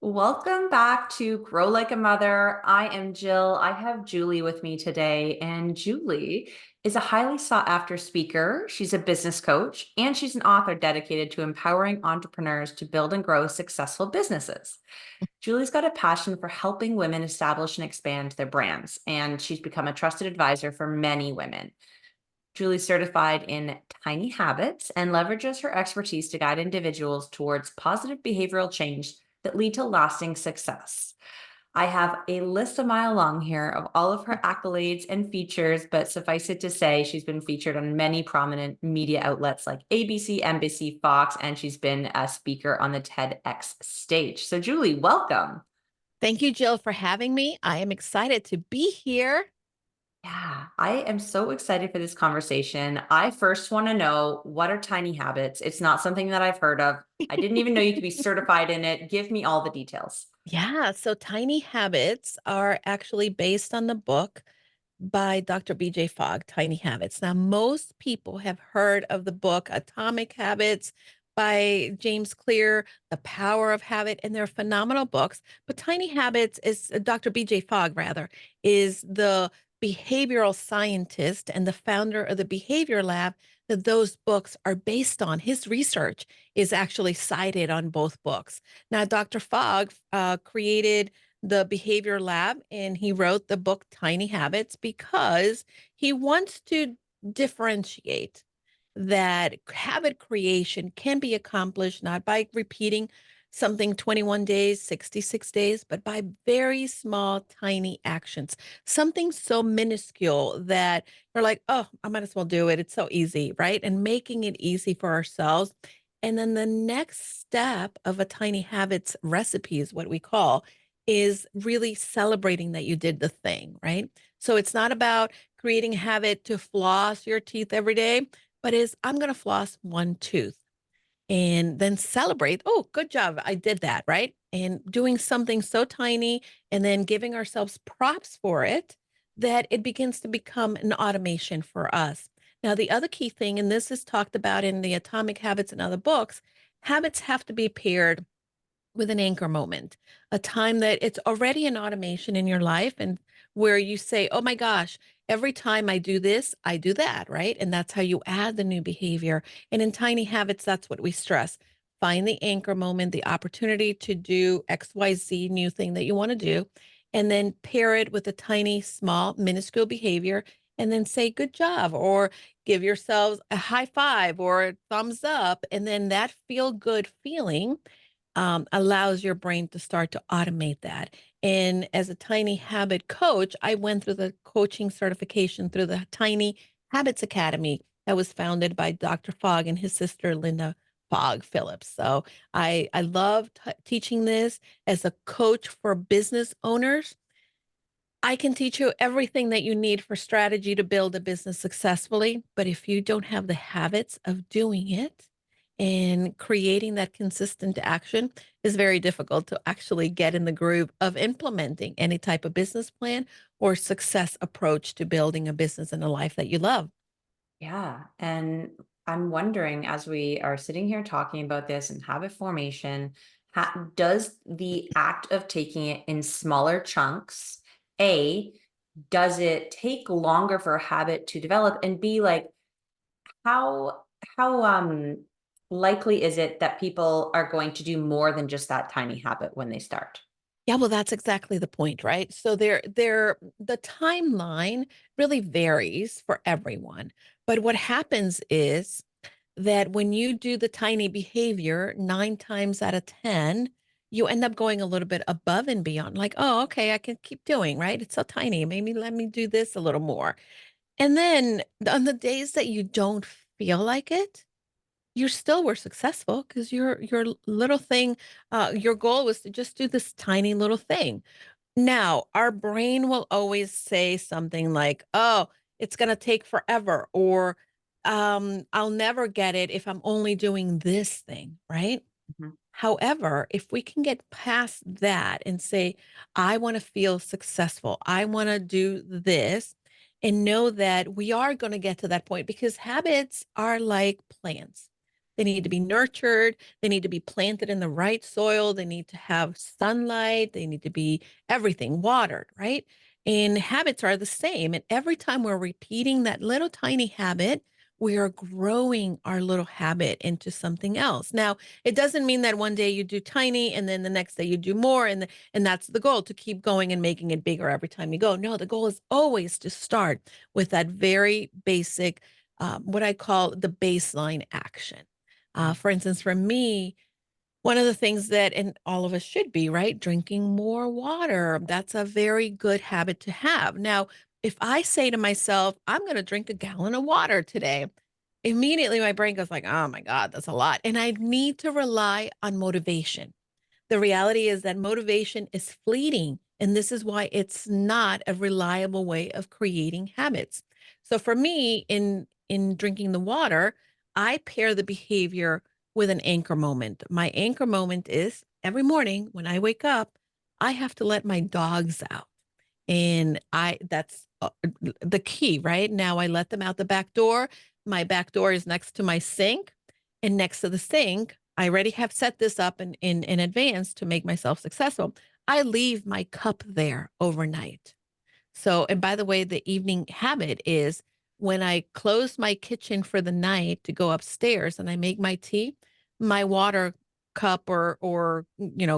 Welcome back to Grow Like a Mother. I am Jill. I have Julie with me today, and Julie is a highly sought after speaker. She's a business coach, and she's an author dedicated to empowering entrepreneurs to build and grow successful businesses. Julie's got a passion for helping women establish and expand their brands, and she's become a trusted advisor for many women. Julie's certified in tiny habits and leverages her expertise to guide individuals towards positive behavioral change that lead to lasting success. I have a list a mile long here of all of her accolades and features, but suffice it to say, she's been featured on many prominent media outlets like ABC, NBC, Fox, and she's been a speaker on the TEDx stage. So, Julie, welcome. Thank you, Jill, for having me. I am excited to be here. Yeah, I am so excited for this conversation. I first want to know, what are tiny habits? It's not something that I've heard of. I didn't even know you could be certified in it. Give me all the details. Yeah, so tiny habits are actually based on the book by Dr. BJ Fogg, Tiny Habits. Now, most people have heard of the book Atomic Habits by James Clear, The Power of Habit, and they're phenomenal books. But Tiny Habits is Dr. BJ Fogg, rather, is the behavioral scientist and the founder of the Behavior Lab that those books are based on. His research is actually cited on both books. Now, Dr. Fogg created the Behavior Lab and he wrote the book Tiny Habits because he wants to differentiate that habit creation can be accomplished not by repeating something 21 days, 66 days, but by very small, tiny actions. Something so minuscule that we're like, oh, I might as well do it. It's so easy, right? And making it easy for ourselves. And then the next step of a tiny habits recipe is what we call is really celebrating that you did the thing, right? So it's not about creating a habit to floss your teeth every day, but is I'm going to floss one tooth and then celebrate. Oh, good job. I did that, right? And doing something so tiny and then giving ourselves props for it that it begins to become an automation for us. Now, the other key thing, and this is talked about in the Atomic Habits and other books, habits have to be paired with an anchor moment, a time that it's already an automation in your life and where you say, oh my gosh, every time I do this, I do that, right? And that's how you add the new behavior. And in tiny habits, that's what we stress. Find the anchor moment, the opportunity to do XYZ new thing that you want to do, and then pair it with a tiny, small, minuscule behavior, and then say, good job, or give yourselves a high five or a thumbs up. And then that feel good feeling allows your brain to start to automate that. And as a tiny habit coach, I went through the coaching certification through the Tiny Habits Academy that was founded by Dr. Fogg and his sister, Linda Fogg Phillips. So I love teaching this as a coach for business owners. I can teach you everything that you need for strategy to build a business successfully. But if you don't have the habits of doing it and creating that consistent action is very difficult to actually get in the groove of implementing any type of business plan or success approach to building a business and a life that you love. Yeah. And I'm wondering, as we are sitting here talking about this and habit formation, does the act of taking it in smaller chunks, A, does it take longer for a habit to develop? And B, like, how how likely is it that people are going to do more than just that tiny habit when they start? Yeah, well, that's exactly the point, right? So the timeline really varies for everyone. But what happens is that when you do the tiny behavior 9 times out of 10, you end up going a little bit above and beyond. Like, oh, okay, I can keep doing, right? It's so tiny. Maybe let me do this a little more. And then on the days that you don't feel like it, you still were successful because your little thing, your goal was to just do this tiny little thing. Now, our brain will always say something like, "Oh, it's gonna take forever," or, "I'll never get it if I'm only doing this thing," right? Mhm. However, if we can get past that and say, "I wanna feel successful. I wanna do this," and know that we are gonna get to that point because habits are like plants. They need to be nurtured. They need to be planted in the right soil. They need to have sunlight. They need to be everything watered, right? And habits are the same. And every time we're repeating that little tiny habit, we are growing our little habit into something else. Now, it doesn't mean that one day you do tiny and then the next day you do more and that's the goal, to keep going and making it bigger every time you go. No, the goal is always to start with that very basic, what I call the baseline action. For instance, for me, one of the things that, and all of us should be, right? Drinking more water. That's a very good habit to have. Now, if I say to myself, I'm going to drink a gallon of water today, immediately my brain goes like, oh my God, that's a lot. And I need to rely on motivation. The reality is that motivation is fleeting, and this is why it's not a reliable way of creating habits. So for me, in drinking the water, I pair the behavior with an anchor moment. My anchor moment is every morning when I wake up, I have to let my dogs out. And I that's the key, right? Now I let them out the back door. My back door is next to my sink, and next to the sink, I already have set this up in advance to make myself successful. I leave my cup there overnight. So, and by the way, the evening habit is when I close my kitchen for the night to go upstairs and I make my tea, my water cup or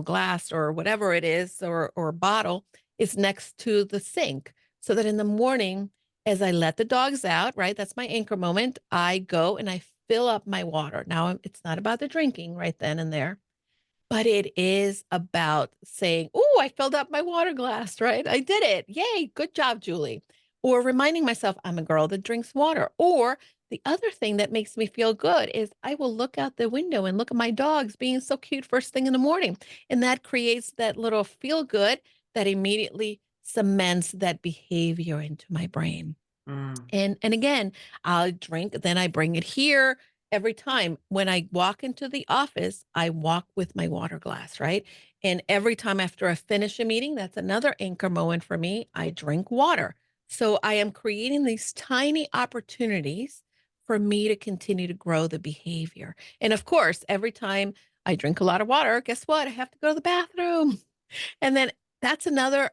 glass or whatever it is or bottle is next to the sink so that in the morning as I let the dogs out, right? That's my anchor moment. I go and I fill up my water. Now, it's not about the drinking right then and there, but it is about saying, "Oh, I filled up my water glass, right? I did it. Yay, good job, Julie." Or reminding myself I'm a girl that drinks water. Or the other thing that makes me feel good is I will look out the window and look at my dogs being so cute first thing in the morning. And that creates that little feel good that immediately cements that behavior into my brain. Mm. And again, I'll drink, then I bring it here every time. When I walk into the office, I walk with my water glass, right? And every time after I finish a meeting, that's another anchor moment for me. I drink water. So I am creating these tiny opportunities for me to continue to grow the behavior. And of course, every time I drink a lot of water, guess what? I have to go to the bathroom. And then that's another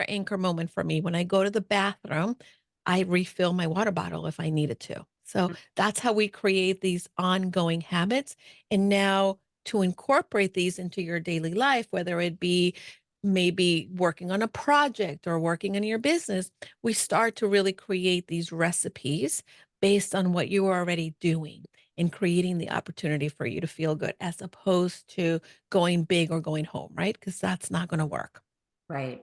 anchor moment for me. When I go to the bathroom, I refill my water bottle if I needed to. So that's how we create these ongoing habits. And now to incorporate these into your daily life, whether it be maybe working on a project or working in your business, we start to really create these recipes based on what you are already doing and creating the opportunity for you to feel good as opposed to going big or going home, right? Because that's not going to work. Right.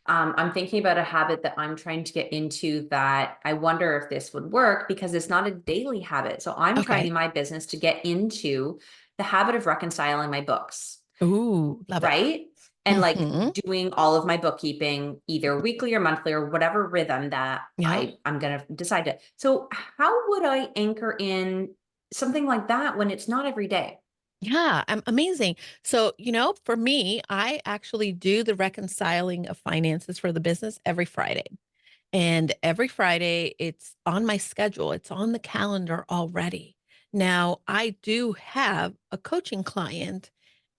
I'm thinking about a habit that I'm trying to get into that I wonder if this would work because it's not a daily habit. So I'm trying Okay. in my business to get into the habit of reconciling my books, Ooh, love it. right? And like Hmm. doing all of my bookkeeping either weekly or monthly or whatever rhythm that Yeah. I'm going to decide to. So how would I anchor in something like that when it's not every day? Yeah, amazing. So, for me, I actually do the reconciling of finances for the business every Friday. And every Friday, it's on my schedule, it's on the calendar already. Now, I do have a coaching client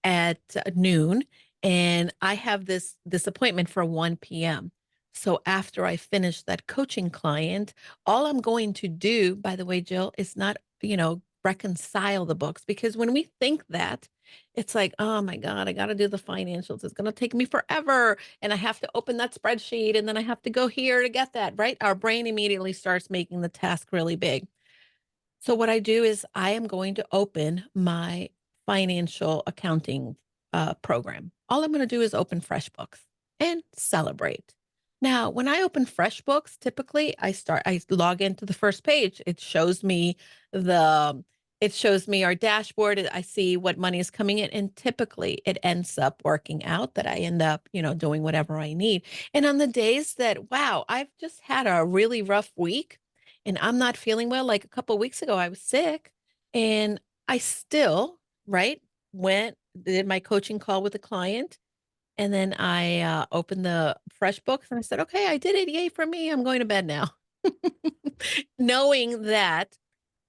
at noon, and I have this appointment for 1 p.m. So after I finish that coaching client, all I'm going to do, by the way, Jill, is not, reconcile the books, because when we think that, it's like, oh my God, I got to do the financials. It's going to take me forever. And I have to open that spreadsheet and then I have to go here to get that, right? Our brain immediately starts making the task really big. So what I do is I am going to open my financial accounting program. All I'm going to do is open FreshBooks and celebrate. Now, when I open FreshBooks, typically I log into the first page. The it shows me our dashboard. I see what money is coming in, and typically it ends up working out that I end up, doing whatever I need. And on the days that, wow, I've just had a really rough week, and I'm not feeling well. Like a couple of weeks ago, I was sick and I still, right, did my coaching call with a client. And then I opened the fresh books and I said, okay, I did it. Yay for me. I'm going to bed now. Knowing that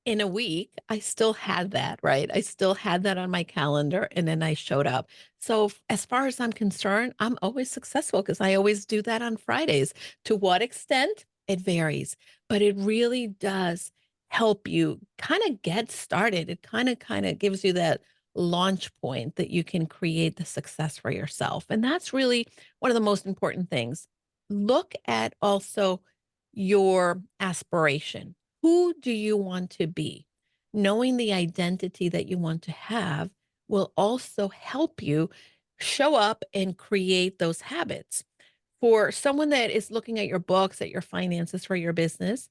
in a week, I still had that, right? I still had that on my calendar and then I showed up. So, as far as I'm concerned, I'm always successful because I always do that on Fridays. To what extent? It varies, but it really does help you kind of get started. It kind of gives you that launch point that you can create the success for yourself. And that's really one of the most important things. Look at also your aspiration. Who do you want to be? Knowing the identity that you want to have will also help you show up and create those habits. For someone that is looking at your books, at your finances for your business,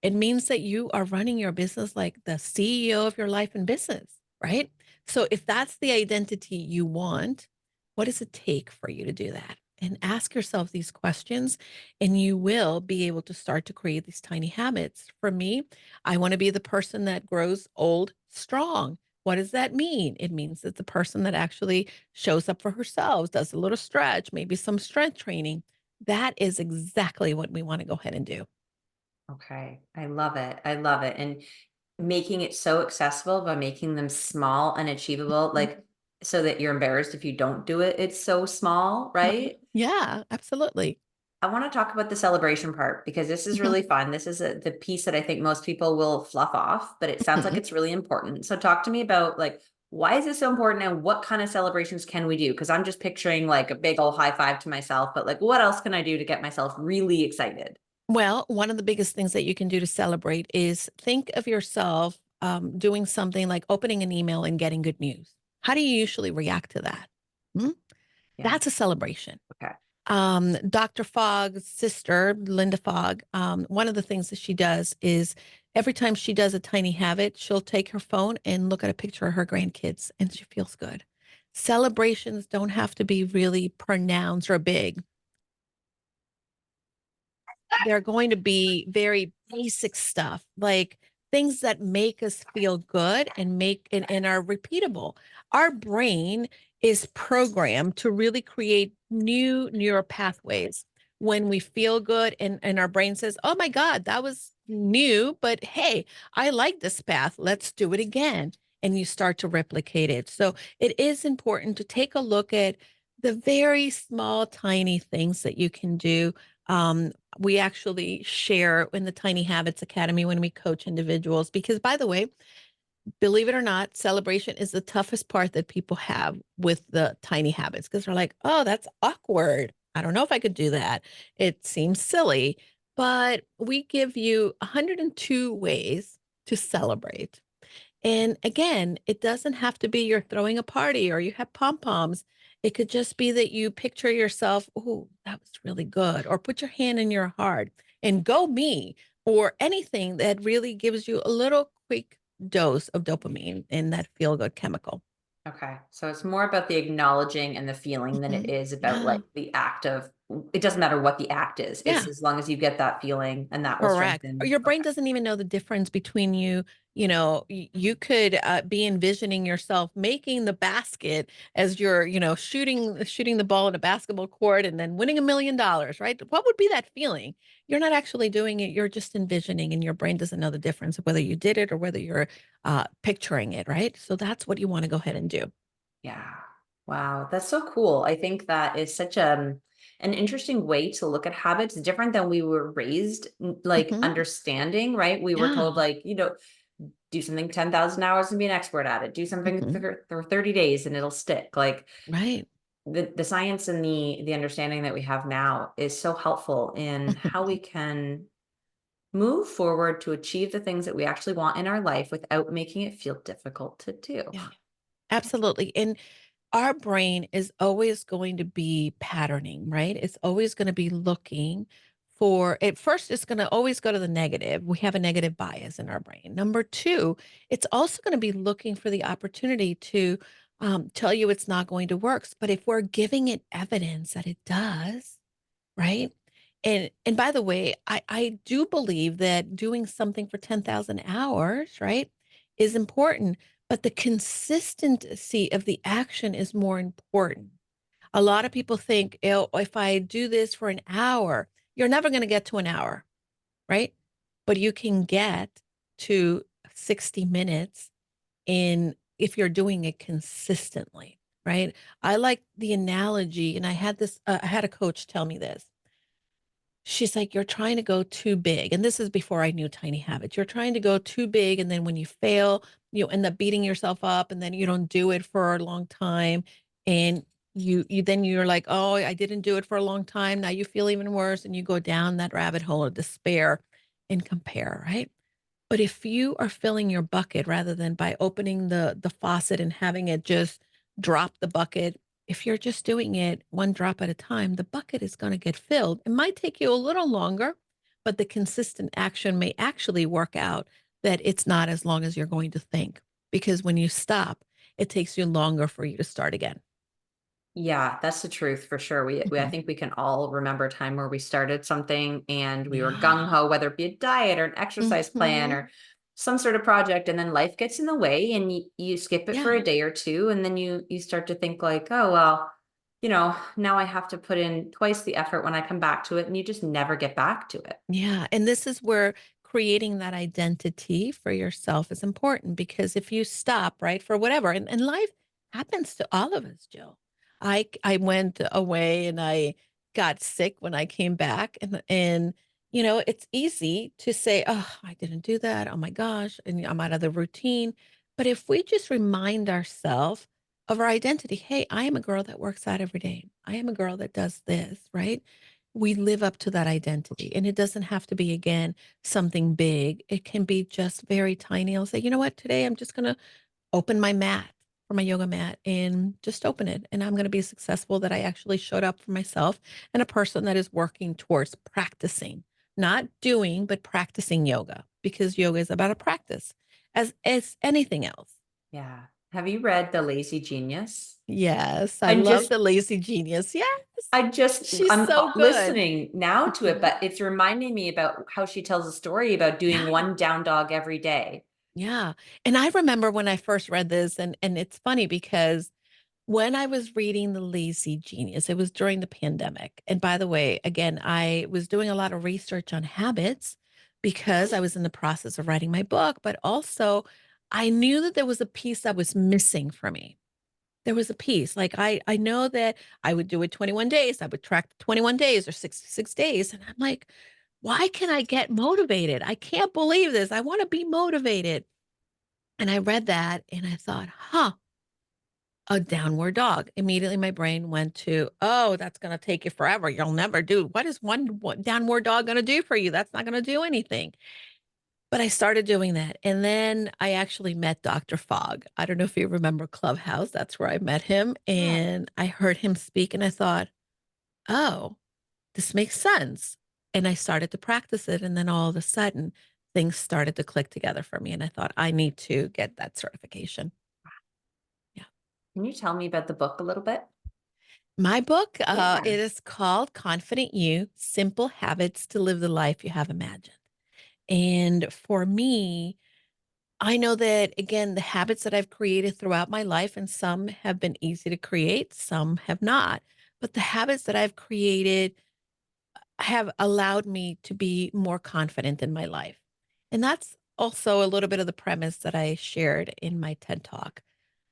it means that you are running your business like the CEO of your life and business, right? So if that's the identity you want, what does it take for you to do that? And ask yourself these questions, and you will be able to start to create these tiny habits. For me, I want to be the person that grows old strong. What does that mean? It means that the person that actually shows up for herself, does a little stretch, maybe some strength training. That is exactly what we want to go ahead and do. Okay. I love it. I love it. And making it so accessible by making them small and achievable, like so that you're embarrassed if you don't do it. It's so small, right? Yeah, absolutely. I want to talk about the celebration part because this is Mhm, really fun. This is the piece that I think most people will fluff off, but it sounds like mhm. it's really important. So talk to me about like why is this so important and what kind of celebrations can we do? Because I'm just picturing like a big old high five to myself, but like what else can I do to get myself really excited? Well, one of the biggest things that you can do to celebrate is think of yourself doing something like opening an email and getting good news. How do you usually react to that? Hmm? Yeah. That's a celebration. Okay. Dr. Fogg's sister, Linda Fogg, one of the things that she does is every time she does a tiny habit, she'll take her phone and look at a picture of her grandkids, and she feels good. Celebrations don't have to be really pronounced or big. They're going to be very basic stuff, like things that make us feel good and and are repeatable. Our brain is programmed to really create new neural pathways when we feel good and our brain says, "Oh my God, that was new, but hey, I like this path. Let's do it again." And you start to replicate it. So it is important to take a look at the very small, tiny things that you can do. We actually share in the Tiny Habits Academy when we coach individuals, because, by the way, believe it or not, celebration is the toughest part that people have with the tiny habits because they're like, oh, that's awkward. I don't know if I could do that. It seems silly, but we give you 102 ways to celebrate. And again, it doesn't have to be you're throwing a party or you have pom poms. It could just be that you picture yourself, oh, that was really good. Or put your hand in your heart and go me, or anything that really gives you a little quick dose of dopamine and that feel good chemical. Okay. So it's more about the acknowledging and the feeling than it Mhm. is about like Yeah. the act of it doesn't matter what the act is. It's Yeah. as long as you get that feeling and that will Correct. Or strengthen. your brain Okay. doesn't even know the difference between you could be envisioning yourself making the basket as you're, shooting the ball in a basketball court and then winning $1 million, right? What would be that feeling? You're not actually doing it. You're just envisioning, and your brain doesn't know the difference of whether you did it or whether you're picturing it, right? So that's what you want to go ahead and do. Yeah. Wow. That's so cool. I think that is such an interesting way to look at habits, different than we were raised like Hmm. understanding, right? We were told Yeah. like, do something 10,000 hours and be an expert at it. Do something Hmm. for 30 days and it'll stick. Like Right. the science and the understanding that we have now is so helpful in how we can move forward to achieve the things that we actually want in our life without making it feel difficult to do. Yeah. Absolutely. And our brain is always going to be patterning, right? It's always going to be looking for it. First, it's going to always go to the negative. We have a negative bias in our brain. Number two, it's also going to be looking for the opportunity to tell you it's not going to work. But if we're giving it evidence that it does, right? And by the way, I do believe that doing something for 10,000 hours, right, is important, but the consistency of the action is more important. A lot of people think, oh, if I do this for an hour, you're never going to get to an hour, right? But you can get to 60 minutes in if you're doing it consistently, right? I like the analogy, and I had a coach tell me this. She's like, "You're trying to go too big." And this is before I knew Tiny Habits. You're trying to go too big, and then when you fail, you end up beating yourself up, and then you don't do it for a long time. And you're like, "Oh, I didn't do it for a long time." Now you feel even worse, and you go down that rabbit hole of despair and compare, right? But if you are filling your bucket rather than by opening the faucet and having it just drop the bucket, if you're just doing it one drop at a time, the bucket is going to get filled. It might take you a little longer, but the consistent action may actually work out that it's not as long as you're going to think. Because when you stop, it takes you longer for you to start again. Yeah, that's the truth for sure. I Mhm. think we can all remember a time where we started something and we were gung Yeah. ho, whether it be a diet or an exercise plan Hmm. or some sort of project, and then life gets in the way, and you skip it for Yeah. a day or two, and then you start to think like, oh well, now I have to put in twice the effort when I come back to it, and you just never get back to it. Yeah, and this is where creating that identity for yourself is important because if you stop, right, for whatever, and life happens to all of us, Jill. I went away and I got sick when I came back and it's easy to say, "Oh, I didn't do that. Oh my gosh, and I'm out of the routine." But if we just remind ourselves of our identity, "Hey, I am a girl that works out every day. I am a girl that does this," right? We live up to that identity. And it doesn't have to be, again, something big. It can be just very tiny. I'll say, you know what? Today I'm just going to open my mat for my yoga mat and just open it. And I'm going to be successful that I actually showed up for myself and a person that is working towards practicing, not doing, but practicing yoga because yoga is about a practice as anything else. Yeah. Have you read The Lazy Genius? Yes. I I'm love just the lazy genius. Yes. She's I'm so good. listening now to it, Mhm. but it's reminding me about how she tells a story about doing Yeah. one down dog every day. Yeah, and I remember when I first read this, and it's funny because when I was reading The Lazy Genius, it was during the pandemic. And by the way, again, I was doing a lot of research on habits because I was in the process of writing my book, but also I knew that there was a piece that was missing for me. There was a piece. Like I know that I would do it 21 days. I would track 21 days or 66 days. And I'm like, why can I get motivated? I can't believe this. I want to be motivated. And I read that and I thought, huh, a downward dog. Immediately my brain went to, oh, that's going to take you forever. You'll never do. What is one downward dog going to do for you? That's not going to do anything. But I started doing that. And then I actually met Dr. Fogg. I don't know if you remember Clubhouse. That's where I met him. Yeah. And I heard him speak and I thought, oh, this makes sense. And I started to practice it. And then all of a sudden, things started to click together for me. And I thought, I need to get that certification. Yeah. Can you tell me about the book a little bit? My book, Yeah. it is called Confident You: Simple Habits to Live the Life You Have Imagined. And for me, I know that, again, the habits that I've created throughout my life, and some have been easy to create, some have not. But the habits that I've created have allowed me to be more confident in my life. And that's also a little bit of the premise that I shared in my TED Talk.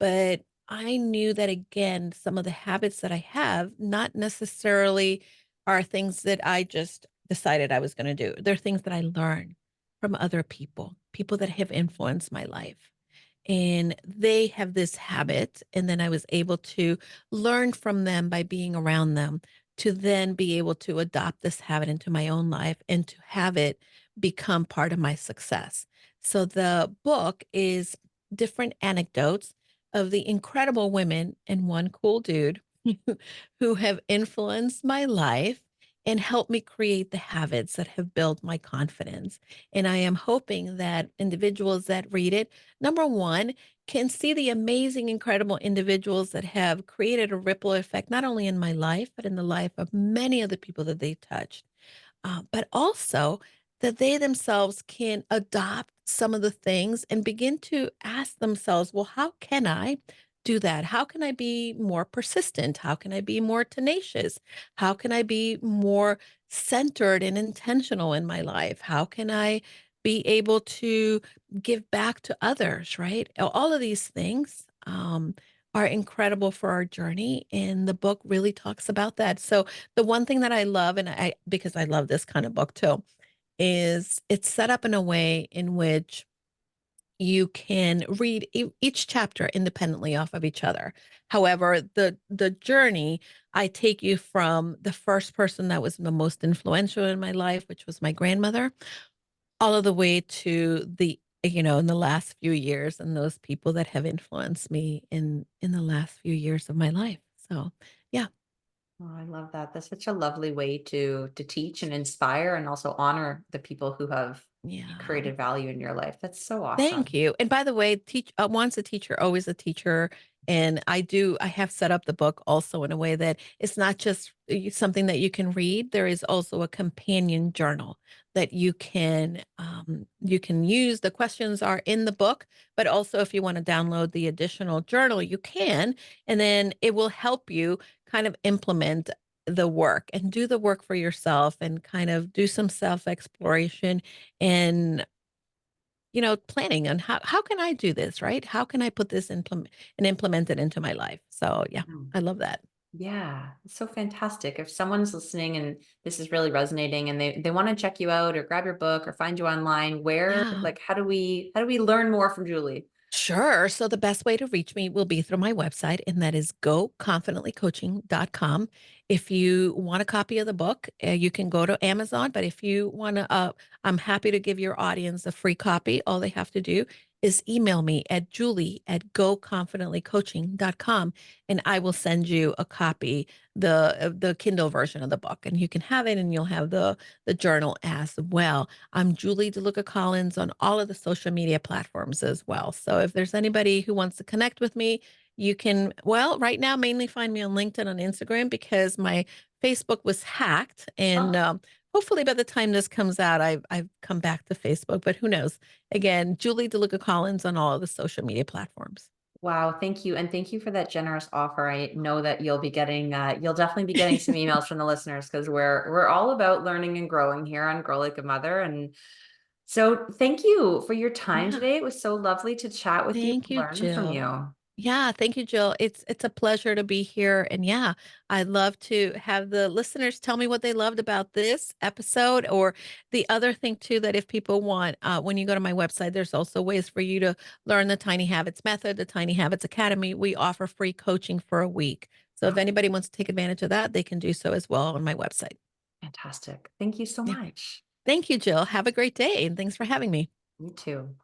But I knew that, again, some of the habits that I have not necessarily are things that I just decided I was going to do. They're things that I learned from other people, people that have influenced my life. And they have this habit. And then I was able to learn from them by being around them to then be able to adopt this habit into my own life and to have it become part of my success. So the book is different anecdotes of the incredible women and one cool dude who have influenced my life and helped me create the habits that have built my confidence. And I am hoping that individuals that read it, number one, can see the amazing, incredible individuals that have created a ripple effect, not only in my life, but in the life of many of the people that they touched. But also that they themselves can adopt some of the things and begin to ask themselves, well, how can I do that? How can I be more persistent? How can I be more tenacious? How can I be more centered and intentional in my life? How can I be able to give back to others, right? All of these things are incredible for our journey. And the book really talks about that. So the one thing that I love, and because I love this kind of book too, is it's set up in a way in which you can read each chapter independently off of each other. However, the journey, I take you from the first person that was the most influential in my life, which was my grandmother, all of the way to in the last few years, and those people that have influenced me in the last few years of my life. So, yeah. Oh, I love that. That's such a lovely way to teach and inspire and also honor the people who have Yeah. created value in your life. That's so Thank awesome. you. And by the way, once a teacher, always a teacher. And I have set up the book also in a way that it's not just something that you can read. There is also a companion journal that you can use. The questions are in the book, but also if you want to download the additional journal, you can, and then it will help you kind of implement the work and do the work for yourself and kind of do some self exploration and planning on how can I do this, right? How can I put this implement it into my life? So yeah, Mhm. I love that. Yeah, it's so fantastic. If someone's listening and this is really resonating and they want to check you out or grab your book or find you online, where, Yeah. like, how do we learn more from Julie? Sure. So the best way to reach me will be through my website, and that is goconfidentlycoaching.com. If you want a copy of the book, you can go to Amazon. But if you want to, I'm happy to give your audience a free copy. All they have to do is email me at julie@goconfidentlycoaching.com, and I will send you a copy, the Kindle version of the book, and you can have it, and you'll have the journal as well. I'm Julie DeLucca Collins on all of the social media platforms as well. So if there's anybody who wants to connect with me, you can, well, right now, mainly find me on LinkedIn, on Instagram, because my Facebook was hacked. And Oh, hopefully by the time this comes out, I've come back to Facebook, but who knows? Again, Julie DeLucca Collins on all of the social media platforms. wow. Thank you. And thank you for that generous offer. I know that you'll definitely be getting some emails from the listeners because we're all about learning and growing here on Grow Like a Mother. And so thank you for your time Yeah. today. It was so lovely to chat with you Thank and you, learn from Jill. you. Yeah, thank you, Jill. It's a pleasure to be here. And yeah, I'd love to have the listeners tell me what they loved about this episode, or the other thing too, that if people want, when you go to my website, there's also ways for you to learn the Tiny Habits method, the Tiny Habits Academy. We offer free coaching for a week. So if Oh, anybody wants to take advantage of that, they can do so as well on my website. fantastic. Thank you so Yeah. much. Thank you, Jill. Have a great day. And thanks for having me. You too.